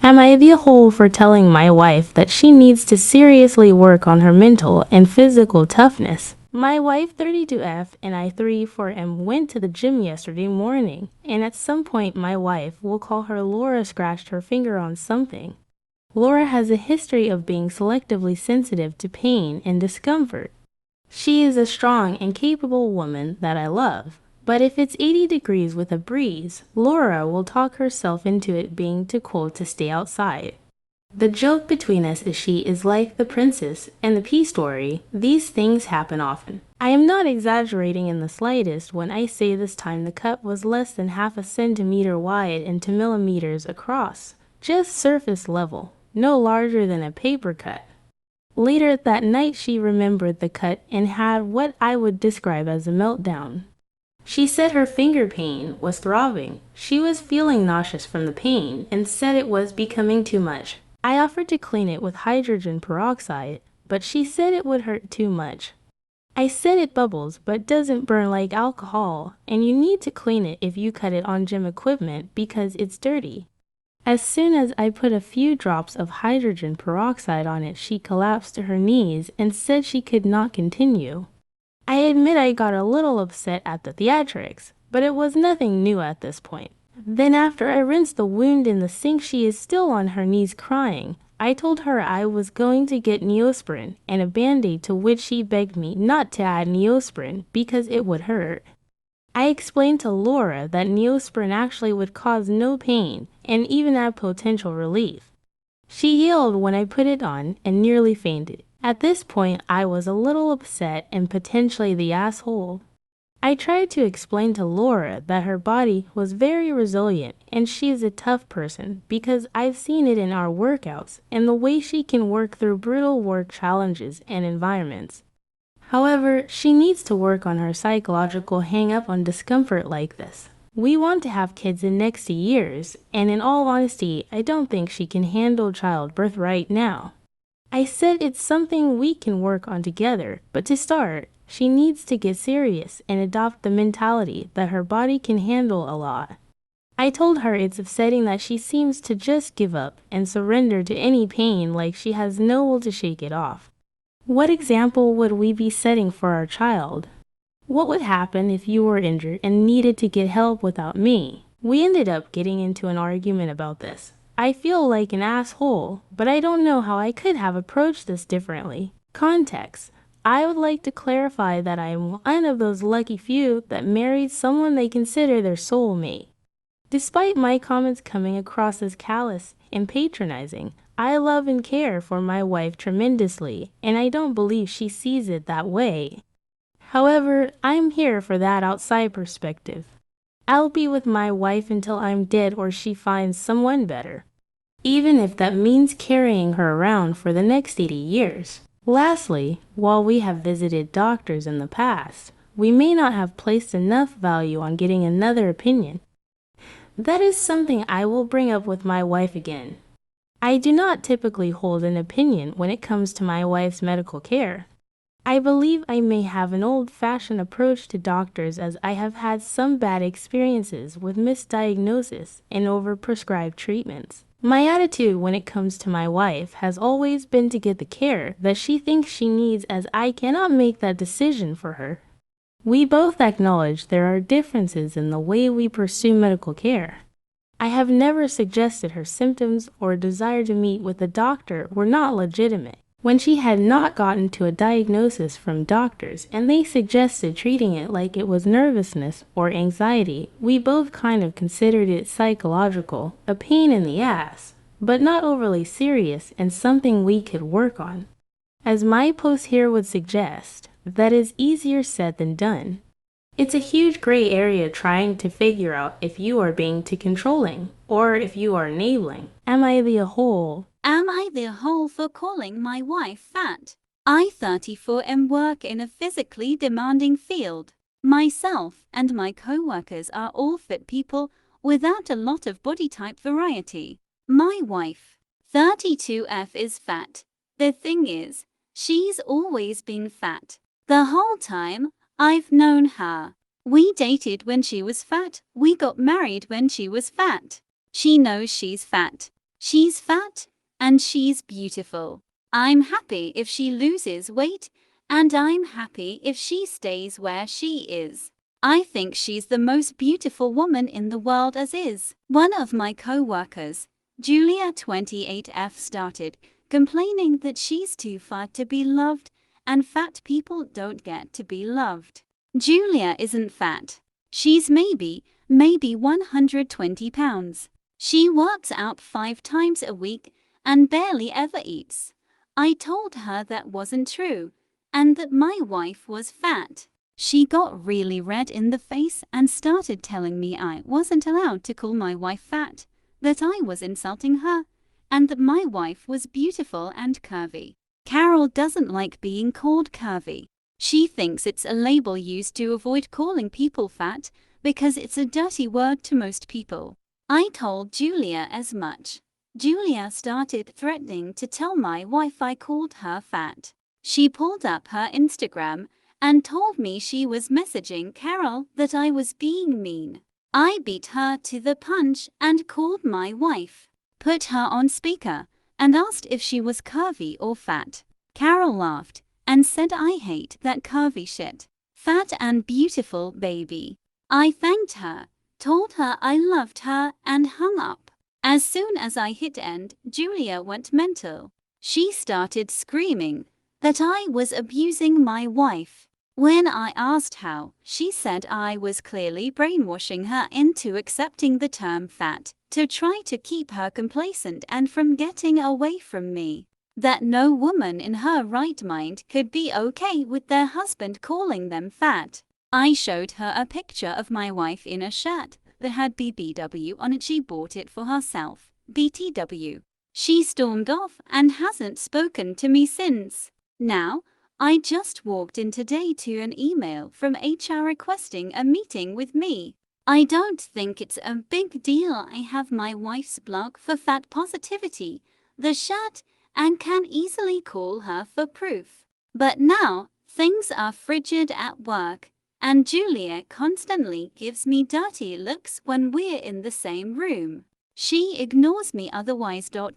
Am I the whole for telling my wife that she needs to seriously work on her mental and physical toughness? My wife 32F and I 34M went to the gym yesterday morning, and at some point my wife, we'll call her Laura, scratched her finger on something. Laura has a history of being selectively sensitive to pain and discomfort. She is a strong and capable woman that I love. But if it's 80 degrees with a breeze, Laura will talk herself into it being too cold to stay outside. The joke between us is she is like the princess and the pea story. These things happen often. I am not exaggerating in the slightest when I say this time the cut was less than half a centimeter wide and 2 millimeters across. Just surface level, no larger than a paper cut. Later that night she remembered the cut and had what I would describe as a meltdown. She said her finger pain was throbbing. She was feeling nauseous from the pain and said it was becoming too much. I offered to clean it with hydrogen peroxide, but she said it would hurt too much. I said it bubbles but doesn't burn like alcohol, and you need to clean it if you cut it on gym equipment because it's dirty. As soon as I put a few drops of hydrogen peroxide on it, she collapsed to her knees and said she could not continue. I admit I got a little upset at the theatrics, but it was nothing new at this point. Then after I rinsed the wound in the sink, she is still on her knees crying. I told her I was going to get Neosporin and a Band-Aid, to which she begged me not to add Neosporin because it would hurt. I explained to Laura that Neosporin actually would cause no pain and even add potential relief. She yelled when I put it on and nearly fainted. At this point, I was a little upset and potentially the asshole. I tried to explain to Laura that her body was very resilient and she is a tough person because I've seen it in our workouts and the way she can work through brutal work challenges and environments. However, she needs to work on her psychological hang-up on discomfort like this. We want to have kids in next years, and in all honesty, I don't think she can handle childbirth right now. I said it's something we can work on together, but to start, she needs to get serious and adopt the mentality that her body can handle a lot. I told her it's upsetting that she seems to just give up and surrender to any pain like she has no will to shake it off. What example would we be setting for our child? What would happen if you were injured and needed to get help without me? We ended up getting into an argument about this. I feel like an asshole, but I don't know how I could have approached this differently. Context. I would like to clarify that I am one of those lucky few that married someone they consider their soulmate. Despite my comments coming across as callous and patronizing, I love and care for my wife tremendously, and I don't believe she sees it that way. However, I'm here for that outside perspective. I'll be with my wife until I'm dead or she finds someone better, even if that means carrying her around for the next 80 years. Lastly, while we have visited doctors in the past, we may not have placed enough value on getting another opinion. That is something I will bring up with my wife again. I do not typically hold an opinion when it comes to my wife's medical care. I believe I may have an old-fashioned approach to doctors as I have had some bad experiences with misdiagnosis and overprescribed treatments. My attitude when it comes to my wife has always been to get the care that she thinks she needs, as I cannot make that decision for her. We both acknowledge there are differences in the way we pursue medical care. I have never suggested her symptoms or desire to meet with a doctor were not legitimate. When she had not gotten to a diagnosis from doctors and they suggested treating it like it was nervousness or anxiety, we both kind of considered it psychological, a pain in the ass, but not overly serious and something we could work on. As my post here would suggest, that is easier said than done. It's a huge gray area trying to figure out if you are being too controlling or if you are enabling. Am I the whole? Am I the whole for calling my wife fat? I 34M work in a physically demanding field. Myself and my co-workers are all fit people without a lot of body type variety. My wife, 32F, is fat. The thing is, she's always been fat. The whole time I've known her. We dated when she was fat. We got married when she was fat. She knows she's fat. She's fat, and she's beautiful. I'm happy if she loses weight, and I'm happy if she stays where she is. I think she's the most beautiful woman in the world as is. One of my co-workers, Julia 28F, started complaining that she's too fat to be loved, and fat people don't get to be loved. Julia isn't fat. She's maybe 120 pounds. She works out 5 times a week and barely ever eats. I told her that wasn't true, and that my wife was fat. She got really red in the face and started telling me I wasn't allowed to call my wife fat, that I was insulting her, and that my wife was beautiful and curvy. Carol doesn't like being called curvy. She thinks it's a label used to avoid calling people fat because it's a dirty word to most people. I told Julia as much. Julia started threatening to tell my wife I called her fat. She pulled up her Instagram and told me she was messaging Carol that I was being mean. I beat her to the punch and called my wife, put her on speaker, and asked if she was curvy or fat. Carol laughed and said I hate that curvy shit. Fat and beautiful, baby. I thanked her, told her I loved her, and hung up. As soon as I hit end, Julia went mental. She started screaming that I was abusing my wife. When I asked how, she said I was clearly brainwashing her into accepting the term fat to try to keep her complacent and from getting away from me. That no woman in her right mind could be okay with their husband calling them fat. I showed her a picture of my wife in a shirt that had BBW on it. She bought it for herself. BTW. She stormed off and hasn't spoken to me since. Now, I just walked in today to an email from HR requesting a meeting with me. I don't think it's a big deal. I have my wife's blog for fat positivity, the shirt, and can easily call her for proof. But now, things are frigid at work, and Julia constantly gives me dirty looks when we're in the same room. She ignores me otherwise. So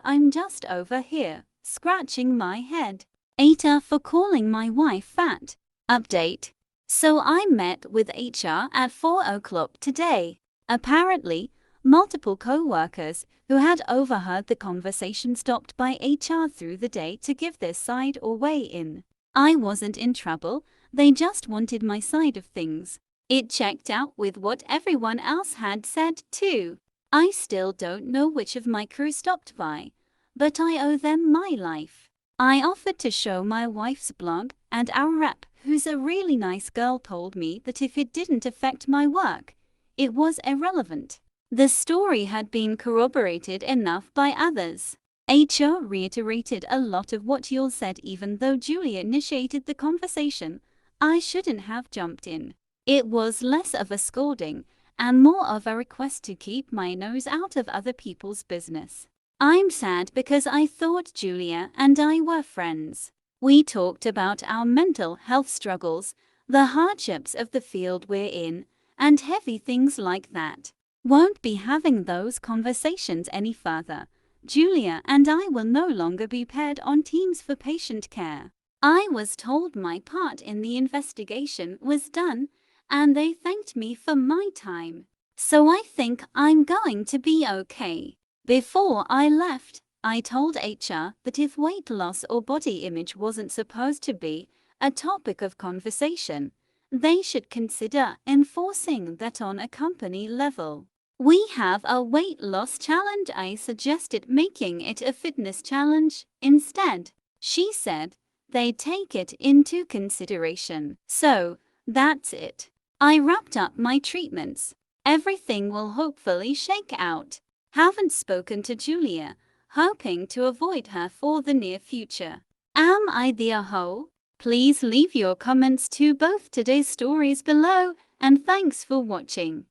I'm just over here, scratching my head. AITA for calling my wife fat. Update. So I met with HR at 4 o'clock today. Apparently, multiple co-workers who had overheard the conversation stopped by HR through the day to give their side or weigh in. I wasn't in trouble, they just wanted my side of things. It checked out with what everyone else had said too. I still don't know which of my crew stopped by, but I owe them my life. I offered to show my wife's blog, and our rep, who's a really nice girl, told me that if it didn't affect my work, it was irrelevant. The story had been corroborated enough by others. HR reiterated a lot of what y'all said. Even though Julia initiated the conversation, I shouldn't have jumped in. It was less of a scolding and more of a request to keep my nose out of other people's business. I'm sad because I thought Julia and I were friends. We talked about our mental health struggles, the hardships of the field we're in, and heavy things like that. Won't be having those conversations any further. Julia and I will no longer be paired on teams for patient care. I was told my part in the investigation was done, and they thanked me for my time. So I think I'm going to be okay. Before I left, I told HR that if weight loss or body image wasn't supposed to be a topic of conversation, they should consider enforcing that on a company level. We have a weight loss challenge. I suggested making it a fitness challenge instead. She said they'd take it into consideration. So, that's it. I wrapped up my treatments. Everything will hopefully shake out. Haven't spoken to Julia, hoping to avoid her for the near future. Am I the a-hole? Please leave your comments to both today's stories below, and thanks for watching.